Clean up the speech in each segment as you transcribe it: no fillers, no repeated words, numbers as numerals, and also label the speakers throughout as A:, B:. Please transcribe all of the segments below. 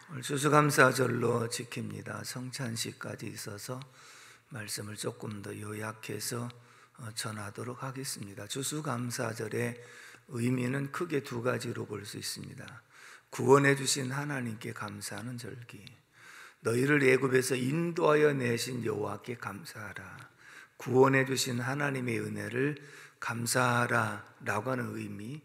A: 오늘 추수감사절로 지킵니다. 성찬식까지 있어서 말씀을 조금 더 요약해서 전하도록 하겠습니다. 추수감사절의 의미는 크게 두 가지로 볼 수 있습니다. 구원해 주신 하나님께 감사하는 절기, 너희를 애굽에서 인도하여 내신 여호와께 감사하라. 구원해 주신 하나님의 은혜를 감사하라 라고 하는 의미.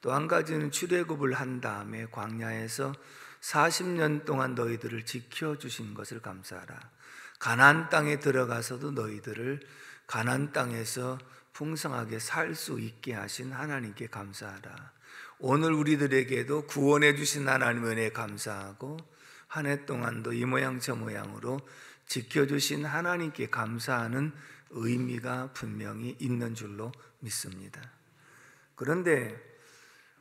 A: 또 한 가지는 출애굽을 한 다음에 광야에서 40년 동안 너희들을 지켜주신 것을 감사하라. 가나안 땅에 들어가서도 너희들을 가나안 땅에서 풍성하게 살 수 있게 하신 하나님께 감사하라. 오늘 우리들에게도 구원해 주신 하나님 은혜에 감사하고 한 해 동안도 이 모양 저 모양으로 지켜주신 하나님께 감사하는 의미가 분명히 있는 줄로 믿습니다. 그런데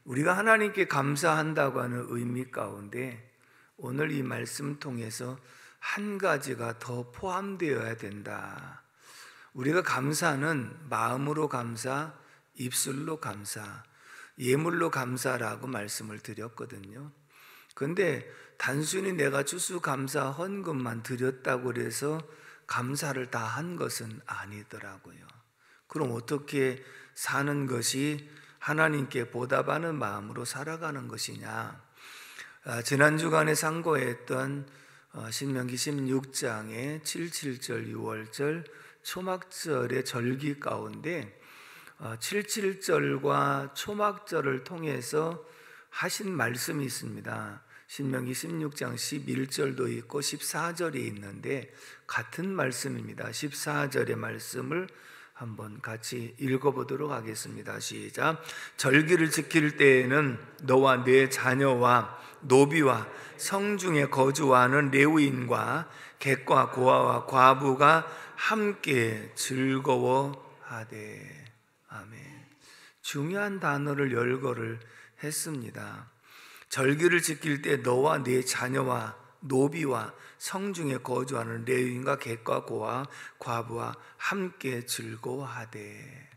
A: 우리가 하나님께 감사한다고 하는 의미 가운데 오늘 이 말씀 통해서 한 가지가 더 포함되어야 된다. 우리가 감사는 마음으로 감사, 입술로 감사, 예물로 감사라고 말씀을 드렸거든요. 그런데 단순히 내가 추수감사 헌금만 드렸다고 해서 감사를 다 한 것은 아니더라고요. 그럼 어떻게 사는 것이 하나님께 보답하는 마음으로 살아가는 것이냐? 지난 주간에 상고했던 신명기 16장의 77절, 6월절, 초막절의 절기 가운데 77절과 초막절을 통해서 하신 말씀이 있습니다. 신명기 16장 11절도 있고 14절이 있는데 같은 말씀입니다. 14절의 말씀을 한번 같이 읽어보도록 하겠습니다. 시작. 절기를 지킬 때에는 너와 네 자녀와 노비와 성중에 거주하는 레위인과 객과 고아와 과부가 함께 즐거워하되. 아멘. 중요한 단어를 열거를 했습니다. 절기를 지킬 때 너와 네 자녀와 노비와 성중에 거주하는 레위인과 객과 고아 과부와 함께 즐거워하되.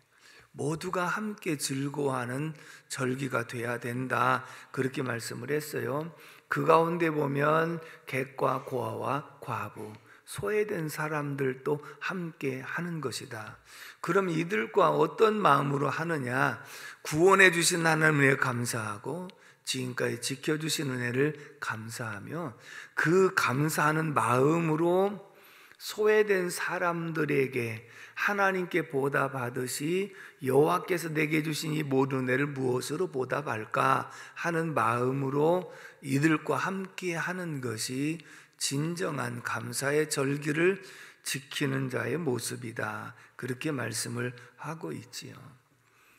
A: 모두가 함께 즐거워하는 절기가 돼야 된다, 그렇게 말씀을 했어요. 그 가운데 보면 객과 고아와 과부, 소외된 사람들도 함께 하는 것이다. 그럼 이들과 어떤 마음으로 하느냐? 구원해 주신 하나님에 감사하고 지금까지 지켜주신 은혜를 감사하며 그 감사하는 마음으로 소외된 사람들에게 하나님께 보답하듯이 여호와께서 내게 주신 이 모든 은혜를 무엇으로 보답할까 하는 마음으로 이들과 함께 하는 것이 진정한 감사의 절기를 지키는 자의 모습이다, 그렇게 말씀을 하고 있지요.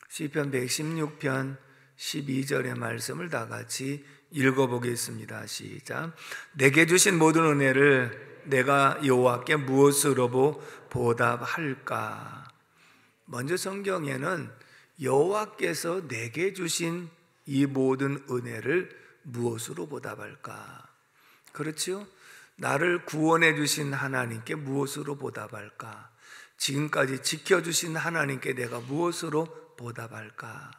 A: 시편 116편 12절의 말씀을 다 같이 읽어보겠습니다. 시작. 내게 주신 모든 은혜를 내가 여호와께 무엇으로 보답할까? 먼저 성경에는 여호와께서 내게 주신 이 모든 은혜를 무엇으로 보답할까? 그렇죠? 나를 구원해 주신 하나님께 무엇으로 보답할까? 지금까지 지켜주신 하나님께 내가 무엇으로 보답할까?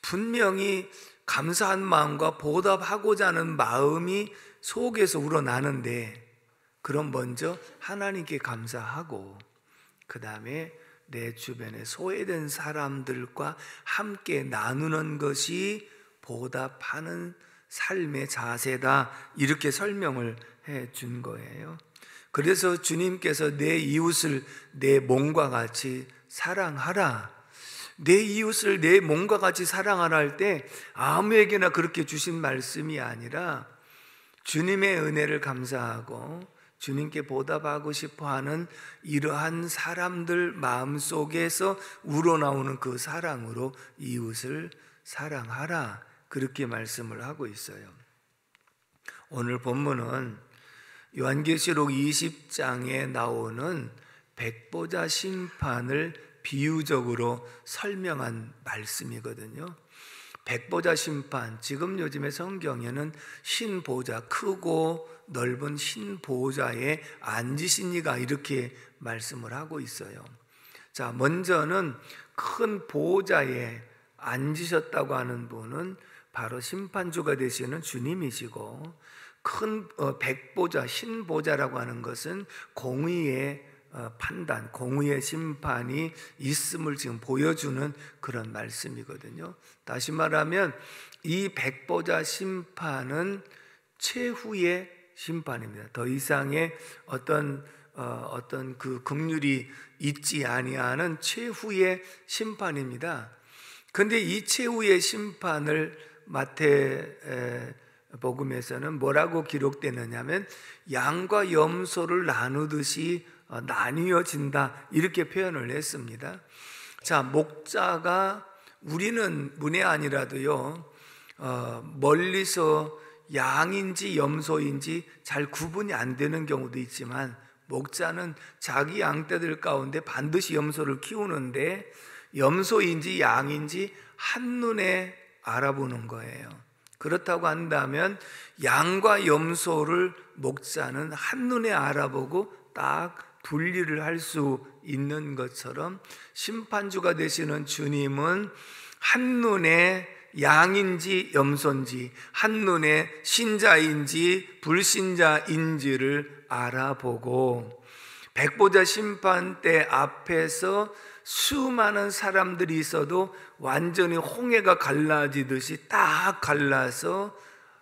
A: 분명히 감사한 마음과 보답하고자 하는 마음이 속에서 우러나는데, 그럼 먼저 하나님께 감사하고 그 다음에 내 주변에 소외된 사람들과 함께 나누는 것이 보답하는 삶의 자세다, 이렇게 설명을 해 준 거예요. 그래서 주님께서 내 이웃을 내 몸과 같이 사랑하라, 내 이웃을 내 몸과 같이 사랑하라 할 때 아무에게나 그렇게 주신 말씀이 아니라 주님의 은혜를 감사하고 주님께 보답하고 싶어하는 이러한 사람들 마음속에서 우러나오는 그 사랑으로 이웃을 사랑하라, 그렇게 말씀을 하고 있어요. 오늘 본문은 요한계시록 20장에 나오는 백보자 심판을 비유적으로 설명한 말씀이거든요. 백보자 심판, 지금 요즘의 성경에는 신보좌, 크고 넓은 신보좌에 앉으신 이가, 이렇게 말씀을 하고 있어요. 자, 먼저는 큰 보좌에 앉으셨다고 하는 분은 바로 심판주가 되시는 주님이시고, 큰 백보자, 신보자라고 하는 것은 공의의 판단, 공의의 심판이 있음을 지금 보여주는 그런 말씀이거든요. 다시 말하면 이 백보자 심판은 최후의 심판입니다. 더 이상의 어떤 그 긍휼이 있지 아니하는 최후의 심판입니다. 그런데 이 최후의 심판을 마태복음에서는 뭐라고 기록되느냐면 양과 염소를 나누듯이 나뉘어진다, 이렇게 표현을 했습니다. 자, 목자가, 우리는 문외 아니라도요, 멀리서 양인지 염소인지 잘 구분이 안 되는 경우도 있지만, 목자는 자기 양떼들 가운데 반드시 염소를 키우는데 염소인지 양인지 한눈에 알아보는 거예요. 그렇다고 한다면 양과 염소를 목자는 한눈에 알아보고 딱 분리를 할 수 있는 것처럼, 심판주가 되시는 주님은 한눈에 양인지 염소인지, 한눈에 신자인지 불신자인지를 알아보고, 백보자 심판 때 앞에서 수많은 사람들이 있어도 완전히 홍해가 갈라지듯이 딱 갈라서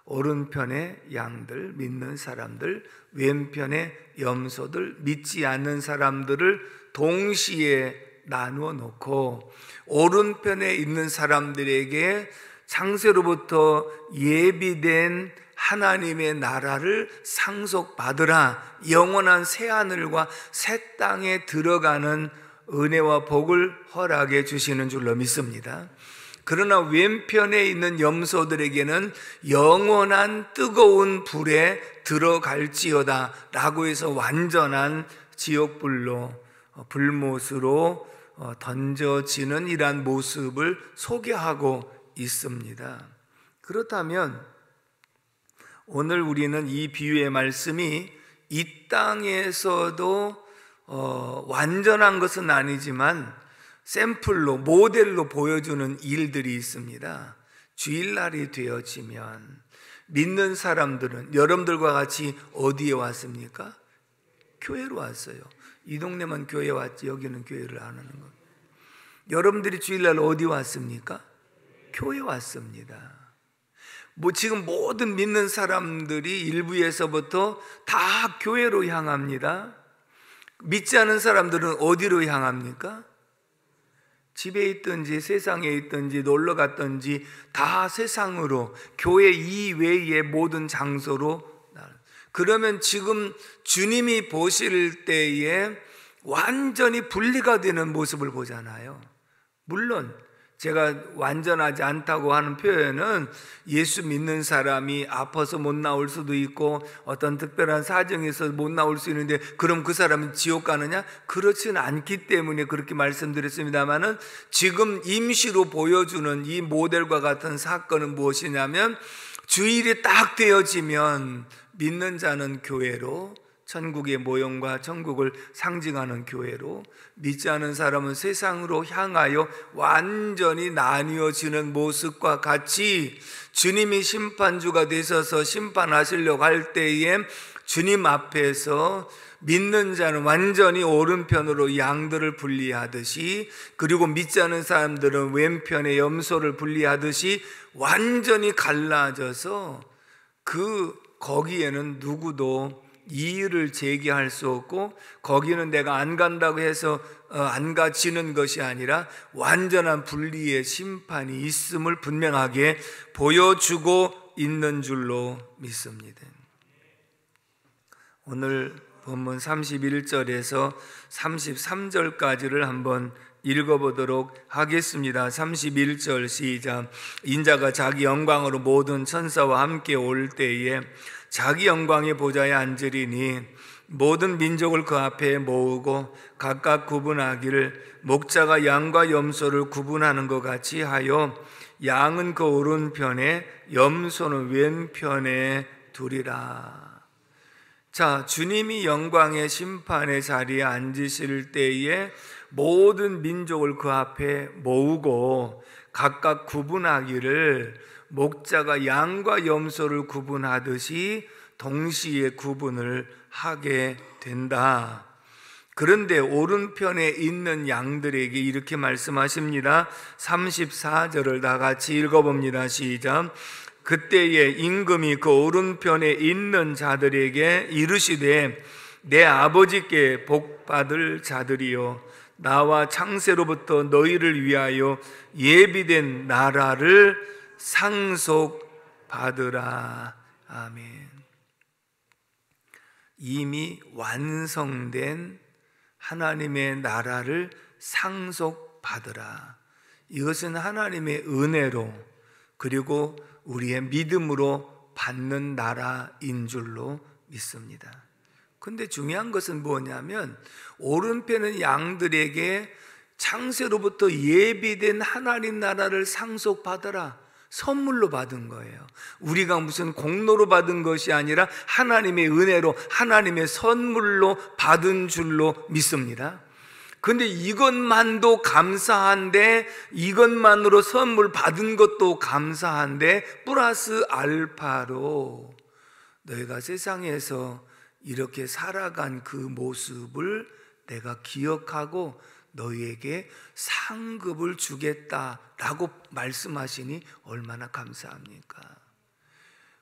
A: 오른편에 양들, 믿는 사람들, 왼편에 염소들, 믿지 않는 사람들을 동시에 나누어 놓고, 오른편에 있는 사람들에게 창세로부터 예비된 하나님의 나라를 상속받으라, 영원한 새하늘과 새 땅에 들어가는 은혜와 복을 허락해 주시는 줄로 믿습니다. 그러나 왼편에 있는 염소들에게는 영원한 뜨거운 불에 들어갈지어다 라고 해서 완전한 지옥불로, 불못으로 던져지는 이러한 모습을 소개하고 있습니다. 그렇다면 오늘 우리는 이 비유의 말씀이 이 땅에서도 완전한 것은 아니지만 샘플로, 모델로 보여주는 일들이 있습니다. 주일날이 되어지면 믿는 사람들은 여러분들과 같이 어디에 왔습니까? 교회로 왔어요. 이 동네만 교회 왔지 여기는 교회를 안 하는 것. 여러분들이 주일날 어디 왔습니까? 교회 왔습니다. 지금 모든 믿는 사람들이 일부에서부터 다 교회로 향합니다. 믿지 않은 사람들은 어디로 향합니까? 집에 있든지 세상에 있든지 놀러 갔든지 다 세상으로, 교회 이외의 모든 장소로. 그러면 지금 주님이 보실 때에 완전히 분리가 되는 모습을 보잖아요. 물론 제가 완전하지 않다고 하는 표현은 예수 믿는 사람이 아파서 못 나올 수도 있고 어떤 특별한 사정이 있어서 못 나올 수 있는데 그럼 그 사람은 지옥 가느냐? 그렇지는 않기 때문에 그렇게 말씀드렸습니다만은, 지금 임시로 보여주는 이 모델과 같은 사건은 무엇이냐면, 주일이 딱 되어지면 믿는 자는 교회로, 천국의 모형과 천국을 상징하는 교회로, 믿지 않은 사람은 세상으로 향하여 완전히 나뉘어지는 모습과 같이, 주님이 심판주가 되셔서 심판하시려고 할 때에 주님 앞에서 믿는 자는 완전히 오른편으로 양들을 분리하듯이, 그리고 믿지 않은 사람들은 왼편에 염소를 분리하듯이 완전히 갈라져서 거기에는 누구도 이의를 제기할 수 없고, 거기는 내가 안 간다고 해서 안 가지는 것이 아니라 완전한 분리의 심판이 있음을 분명하게 보여주고 있는 줄로 믿습니다. 오늘 본문 31절에서 33절까지를 한번 읽어보도록 하겠습니다. 31절 시작. 인자가 자기 영광으로 모든 천사와 함께 올 때에 자기 영광의 보좌에 앉으리니 모든 민족을 그 앞에 모으고 각각 구분하기를, 목자가 양과 염소를 구분하는 것 같이 하여 양은 그 오른편에 염소는 왼편에 두리라. 자, 주님이 영광의 심판의 자리에 앉으실 때에 모든 민족을 그 앞에 모으고 각각 구분하기를, 목자가 양과 염소를 구분하듯이 동시에 구분을 하게 된다. 그런데 오른편에 있는 양들에게 이렇게 말씀하십니다. 34절을 다 같이 읽어봅니다. 시작. 그때에 임금이 그 오른편에 있는 자들에게 이르시되 내 아버지께 복받을 자들이요 나와 창세로부터 너희를 위하여 예비된 나라를 상속받으라. 아멘. 이미 완성된 하나님의 나라를 상속받으라. 이것은 하나님의 은혜로 그리고 우리의 믿음으로 받는 나라인 줄로 믿습니다. 근데 중요한 것은 뭐냐면 오른편은 양들에게 창세로부터 예비된 하나님 나라를 상속받아라, 선물로 받은 거예요. 우리가 무슨 공로로 받은 것이 아니라 하나님의 은혜로, 하나님의 선물로 받은 줄로 믿습니다. 근데 이것만도 감사한데, 이것만으로 선물 받은 것도 감사한데 플러스 알파로 너희가 세상에서 이렇게 살아간 그 모습을 내가 기억하고 너희에게 상급을 주겠다라고 말씀하시니 얼마나 감사합니까?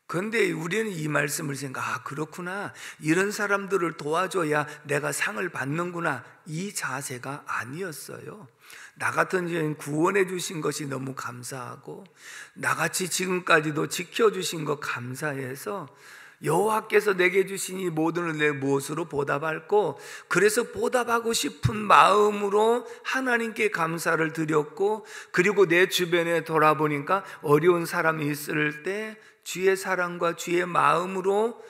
A: 그런데 우리는 이 말씀을 그렇구나, 이런 사람들을 도와줘야 내가 상을 받는구나, 이 자세가 아니었어요. 나 같은 죄인 구원해 주신 것이 너무 감사하고 나같이 지금까지도 지켜주신 것 감사해서 여호와께서 내게 주신 이 모든 내 무엇으로 보답할고, 그래서 보답하고 싶은 마음으로 하나님께 감사를 드렸고, 그리고 내 주변에 돌아보니까 어려운 사람이 있을 때 주의 사랑과 주의 마음으로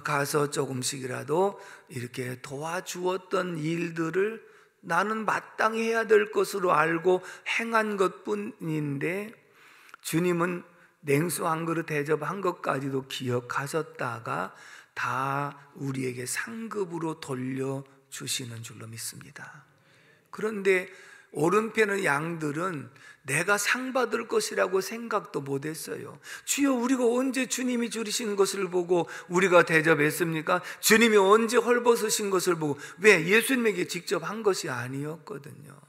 A: 가서 조금씩이라도 이렇게 도와주었던 일들을 나는 마땅히 해야 될 것으로 알고 행한 것뿐인데, 주님은 냉수 한 그릇 대접한 것까지도 기억하셨다가 다 우리에게 상급으로 돌려주시는 줄로 믿습니다. 그런데 오른편의 양들은 내가 상 받을 것이라고 생각도 못했어요. 주여, 우리가 언제 주님이 주신 것을 보고 우리가 대접했습니까? 주님이 언제 헐벗으신 것을 보고, 왜? 예수님에게 직접 한 것이 아니었거든요.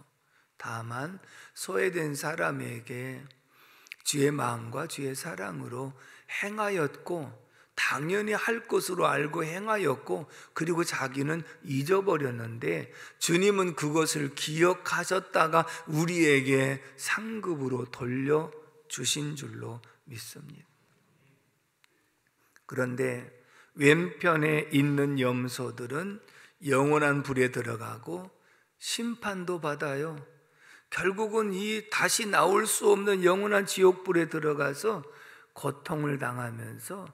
A: 다만 소외된 사람에게 주의 마음과 주의 사랑으로 행하였고, 당연히 할 것으로 알고 행하였고, 그리고 자기는 잊어버렸는데 주님은 그것을 기억하셨다가 우리에게 상급으로 돌려주신 줄로 믿습니다. 그런데 왼편에 있는 염소들은 영원한 불에 들어가고 심판도 받아요. 결국은 이 다시 나올 수 없는 영원한 지옥불에 들어가서 고통을 당하면서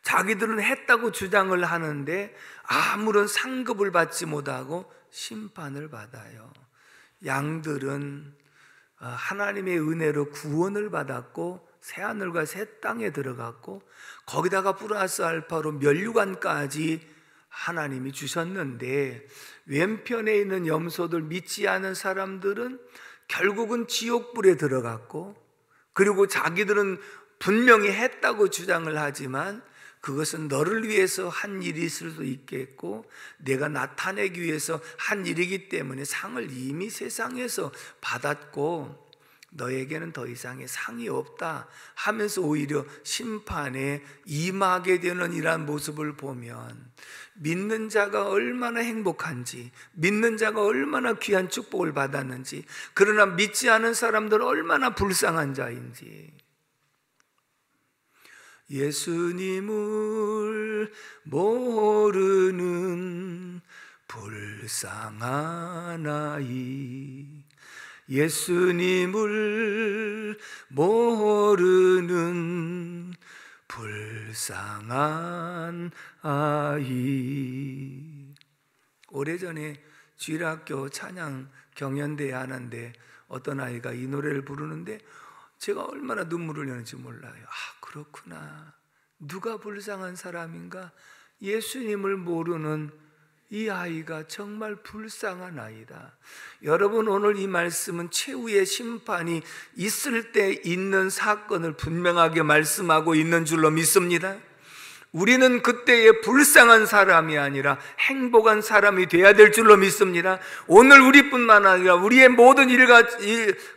A: 자기들은 했다고 주장을 하는데 아무런 상급을 받지 못하고 심판을 받아요. 양들은 하나님의 은혜로 구원을 받았고 새하늘과 새 땅에 들어갔고, 거기다가 플러스 알파로 면류관까지 하나님이 주셨는데, 왼편에 있는 염소들, 믿지 않은 사람들은 결국은 지옥불에 들어갔고, 그리고 자기들은 분명히 했다고 주장을 하지만 그것은 너를 위해서 한 일이 있을 수도 있겠고 내가 나타내기 위해서 한 일이기 때문에 상을 이미 세상에서 받았고 너에게는 더 이상의 상이 없다 하면서 오히려 심판에 임하게 되는 이러한 모습을 보면 믿는 자가 얼마나 행복한지, 믿는 자가 얼마나 귀한 축복을 받았는지, 그러나 믿지 않은 사람들은 얼마나 불쌍한 자인지. 예수님을 모르는 불쌍한 아이, 예수님을 모르는 불쌍한 아이. 오래전에 주일학교 찬양 경연대회 하는데 어떤 아이가 이 노래를 부르는데 제가 얼마나 눈물을 흘렸는지 몰라요. 그렇구나, 누가 불쌍한 사람인가? 예수님을 모르는 이 아이가 정말 불쌍한 아이다. 여러분, 오늘 이 말씀은 최후의 심판이 있을 때 있는 사건을 분명하게 말씀하고 있는 줄로 믿습니다. 우리는 그때의 불쌍한 사람이 아니라 행복한 사람이 되어야 될 줄로 믿습니다. 오늘 우리뿐만 아니라 우리의 모든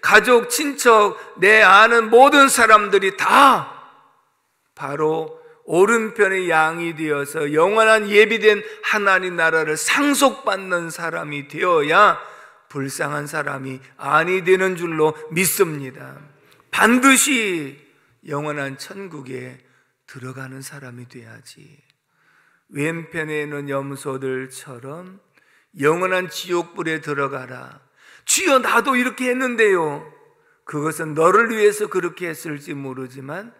A: 가족, 친척, 내 아는 모든 사람들이 다 바로 오른편의 양이 되어서 영원한 예비된 하나님 나라를 상속받는 사람이 되어야 불쌍한 사람이 아니 되는 줄로 믿습니다. 반드시 영원한 천국에 들어가는 사람이 돼야지. 왼편에 있는 염소들처럼 영원한 지옥불에 들어가라. 주여, 나도 이렇게 했는데요. 그것은 너를 위해서 그렇게 했을지 모르지만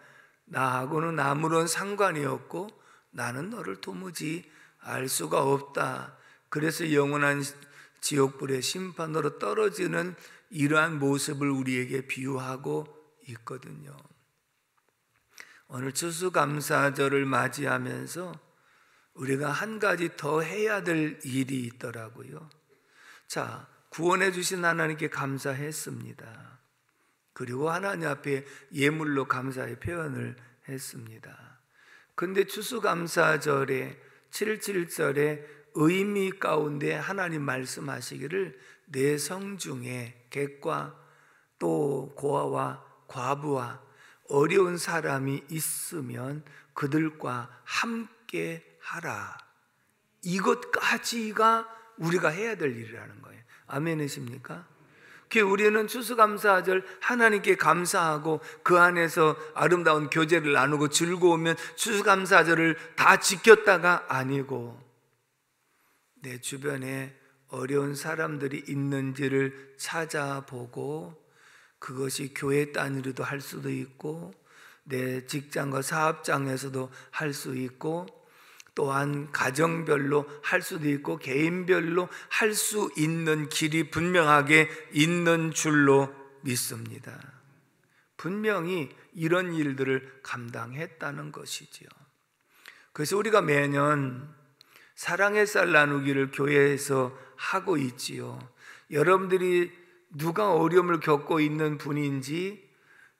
A: 나하고는 아무런 상관이 없고 나는 너를 도무지 알 수가 없다. 그래서 영원한 지옥불의 심판으로 떨어지는 이러한 모습을 우리에게 비유하고 있거든요. 오늘 추수감사절을 맞이하면서 우리가 한 가지 더 해야 될 일이 있더라고요. 자, 구원해 주신 하나님께 감사했습니다. 그리고 하나님 앞에 예물로 감사의 표현을 했습니다. 근데 추수감사절에 7.7절에 의미 가운데 하나님 말씀하시기를 내 성 중에 객과 또 고아와 과부와 어려운 사람이 있으면 그들과 함께 하라. 이것까지가 우리가 해야 될 일이라는 거예요. 아멘이십니까? 우리는 추수감사절 하나님께 감사하고 그 안에서 아름다운 교제를 나누고 즐거우면 추수감사절을 다 지켰다가 아니고 내 주변에 어려운 사람들이 있는지를 찾아보고 그것이 교회 단위로도 할 수도 있고 내 직장과 사업장에서도 할 수 있고 또한 가정별로 할 수도 있고 개인별로 할 수 있는 길이 분명하게 있는 줄로 믿습니다. 분명히 이런 일들을 감당했다는 것이지요. 그래서 우리가 매년 사랑의 쌀 나누기를 교회에서 하고 있지요. 여러분들이 누가 어려움을 겪고 있는 분인지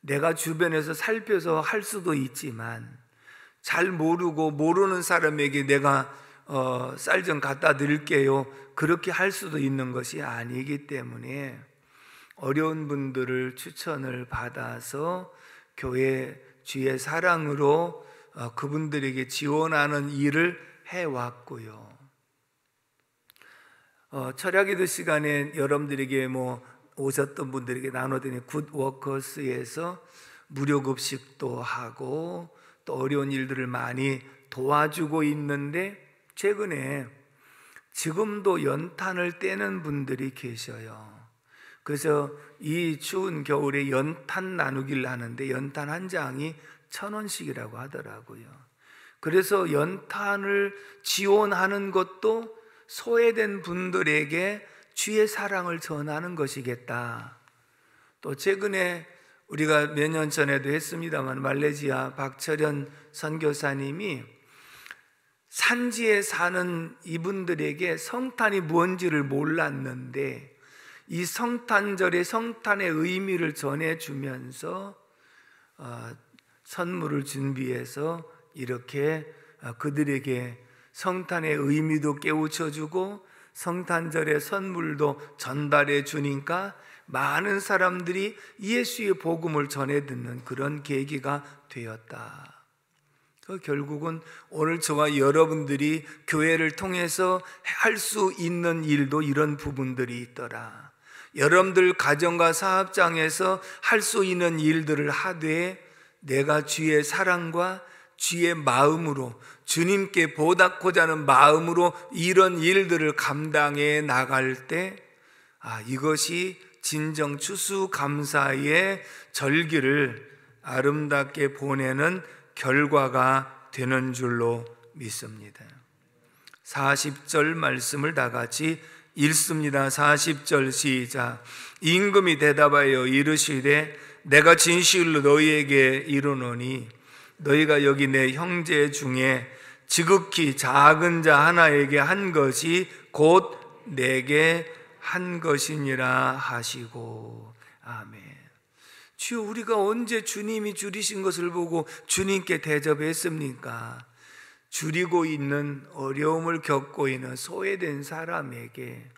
A: 내가 주변에서 살펴서 할 수도 있지만 잘 모르는 사람에게 내가 쌀 좀 갖다 드릴게요, 그렇게 할 수도 있는 것이 아니기 때문에 어려운 분들을 추천을 받아서 교회 주의 사랑으로 그분들에게 지원하는 일을 해왔고요. 철야기도 시간에 여러분들에게 오셨던 분들에게 나눠드린 굿워커스에서 무료급식도 하고 또 어려운 일들을 많이 도와주고 있는데 최근에 지금도 연탄을 떼는 분들이 계셔요. 그래서 이 추운 겨울에 연탄 나누기를 하는데 연탄 한 장이 1,000원씩이라고 하더라고요. 그래서 연탄을 지원하는 것도 소외된 분들에게 주의 사랑을 전하는 것이겠다. 또 최근에 우리가 몇 년 전에도 했습니다만 말레이시아 박철현 선교사님이 산지에 사는 이분들에게 성탄이 뭔지를 몰랐는데 이 성탄절에 성탄의 의미를 전해주면서 선물을 준비해서 이렇게 그들에게 성탄의 의미도 깨우쳐주고 성탄절의 선물도 전달해 주니까 많은 사람들이 예수의 복음을 전해 듣는 그런 계기가 되었다. 결국은 오늘 저와 여러분들이 교회를 통해서 할 수 있는 일도 이런 부분들이 있더라. 여러분들 가정과 사업장에서 할 수 있는 일들을 하되 내가 주의 사랑과 주의 마음으로 주님께 보답고자 하는 마음으로 이런 일들을 감당해 나갈 때 이것이 진정 추수감사의 절기를 아름답게 보내는 결과가 되는 줄로 믿습니다. 40절 말씀을 다 같이 읽습니다. 40절 시작. 임금이 대답하여 이르시되 내가 진실로 너희에게 이르노니 너희가 여기 내 형제 중에 지극히 작은 자 하나에게 한 것이 곧 내게 한 것이니라 하시고. 아멘. 주여, 우리가 언제 주님이 줄이신 것을 보고 주님께 대접했습니까? 줄이고 있는, 어려움을 겪고 있는 소외된 사람에게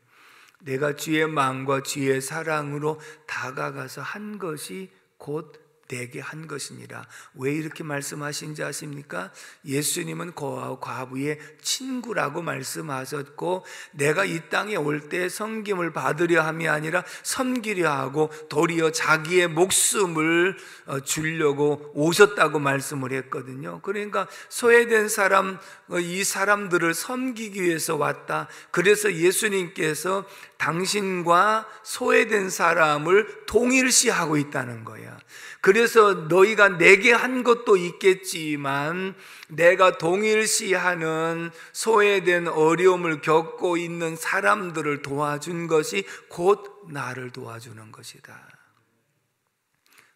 A: 내가 주의 마음과 주의 사랑으로 다가가서 한 것이 곧 내게 한 것이니라. 왜 이렇게 말씀하신지 아십니까? 예수님은 과부의 친구라고 말씀하셨고, 내가 이 땅에 올 때 섬김을 받으려 함이 아니라 섬기려 하고 도리어 자기의 목숨을 주려고 오셨다고 말씀을 했거든요. 그러니까 소외된 사람, 이 사람들을 섬기기 위해서 왔다. 그래서 예수님께서 당신과 소외된 사람을 동일시하고 있다는 거야. 그래서 너희가 내게 한 것도 있겠지만 내가 동일시하는 소외된 어려움을 겪고 있는 사람들을 도와준 것이 곧 나를 도와주는 것이다.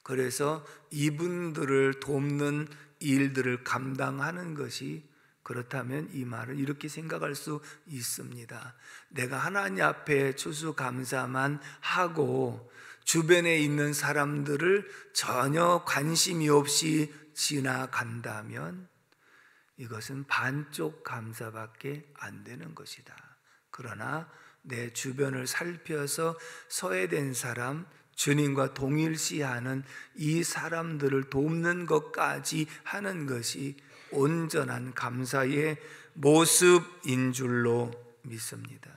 A: 그래서 이분들을 돕는 일들을 감당하는 것이, 그렇다면 이 말을 이렇게 생각할 수 있습니다. 내가 하나님 앞에 추수감사만 하고 주변에 있는 사람들을 전혀 관심이 없이 지나간다면 이것은 반쪽 감사밖에 안 되는 것이다. 그러나 내 주변을 살펴서 소외된 사람, 주님과 동일시하는 이 사람들을 돕는 것까지 하는 것이 온전한 감사의 모습인 줄로 믿습니다.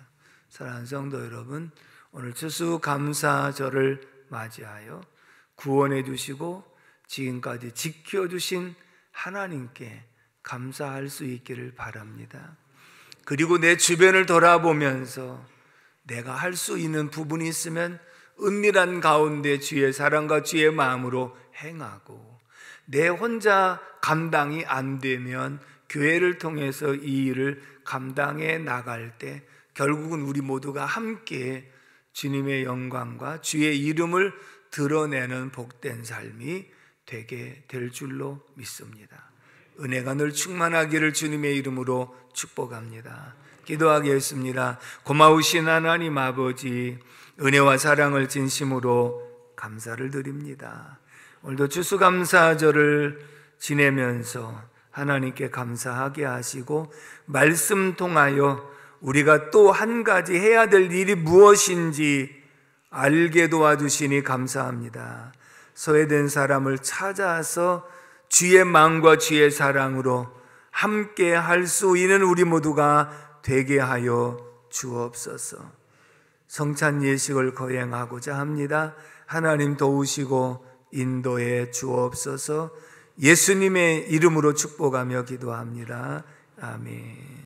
A: 사랑하는 성도 여러분, 오늘 추수감사절을 맞이하여 구원해 주시고 지금까지 지켜주신 하나님께 감사할 수 있기를 바랍니다. 그리고 내 주변을 돌아보면서 내가 할 수 있는 부분이 있으면 은밀한 가운데 주의 사랑과 주의 마음으로 행하고, 내 혼자 감당이 안 되면 교회를 통해서 이 일을 감당해 나갈 때 결국은 우리 모두가 함께 주님의 영광과 주의 이름을 드러내는 복된 삶이 되게 될 줄로 믿습니다. 은혜가 늘 충만하기를 주님의 이름으로 축복합니다. 기도하겠습니다. 고마우신 하나님 아버지, 은혜와 사랑을 진심으로 감사를 드립니다. 오늘도 추수감사절을 지내면서 하나님께 감사하게 하시고 말씀 통하여 우리가 또 한 가지 해야 될 일이 무엇인지 알게 도와주시니 감사합니다. 소외된 사람을 찾아서 주의 마음과 주의 사랑으로 함께 할 수 있는 우리 모두가 되게 하여 주옵소서. 성찬 예식을 거행하고자 합니다. 하나님 도우시고 인도해 주옵소서. 예수님의 이름으로 축복하며 기도합니다. 아멘.